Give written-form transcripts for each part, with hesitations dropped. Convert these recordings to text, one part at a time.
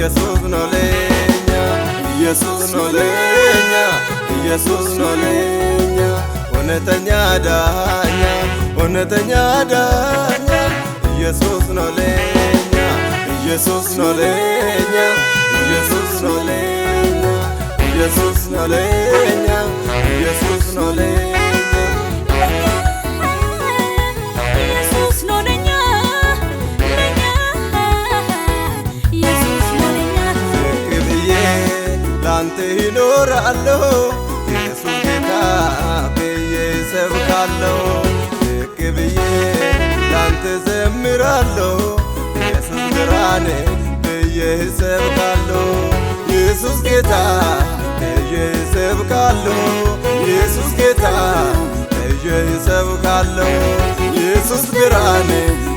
ኢየሱስ ነው ለኛ ኢየሱስ ነው ለኛ ኢየሱስ ነው ለኛ እውነተኛ ዳኛ እውነተኛ ዳኛ ኢየሱስ ነው ለኛ ኢየሱስ ነው ለኛ ኢየሱስ ነው ለኛ ኢየሱስ ነው ለኛ ኢየሱስ ነው ለኛ ላንተ ይኖራለሁ ኢየሱስ ጌታ ብዬ ሰብካለሁ ዝቅ ብዬ ላንተ ዘምራለሁ ኢየሱስ ብርሃኔ ብዬ ሰብካለሁ ኢየሱስ ጌታ ብዬ ሰብካለሁ ኢየሱስ ጌታ ብዬ ሰብካለሁ ኢየሱስ ብርሃኔ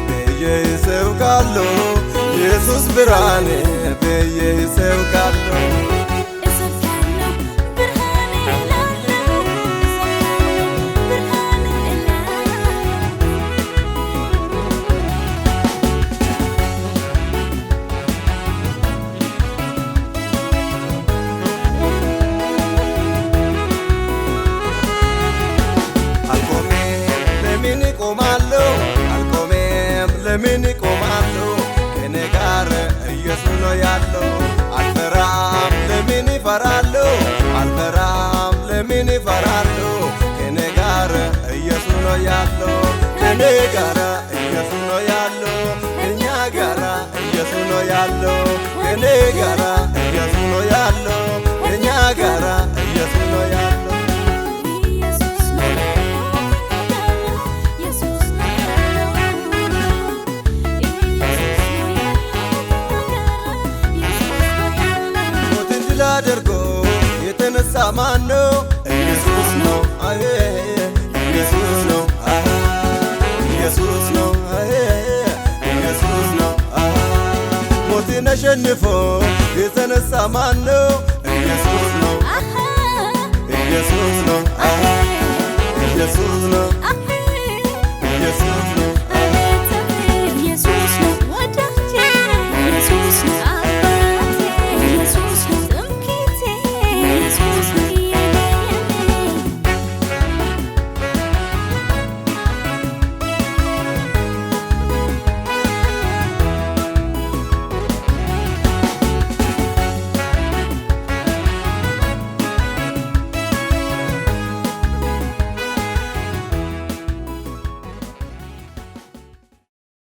ብዬ ሰብካለሁ ኢየሱስ ብርሃኔ ብዬ ሰብካለሁ ለምን ቆማለሁ ከኔ ጋር ኢየሱስ ነው ያለው አልፈራም ለምን እፈራለሁ አልፈራም ለምን እፈራለሁ ከኔ ጋር ኢየሱስ ነው ያለው ከኔ ጋር ኢየሱስ ነው ያለው እኛ ጋር ኢየሱስ ነው ያለው ከኔ ጋር ኢየሱስ ነው ያለው እኛ ጋር ኢየሱስ ነው ያለው አድርጎ የተነሳ ማን ነው? ኢየሱስ ነው። አይ ኢየሱስ ነው። ኢየሱስ ነው። ኢየሱስ ነው። ሞትን አሸንፎ የተነሳ ማን ነው? ኢየሱስ ነው። ኢየሱስ ነው። ኢየሱስ ነው። ኢየሱስ ነው።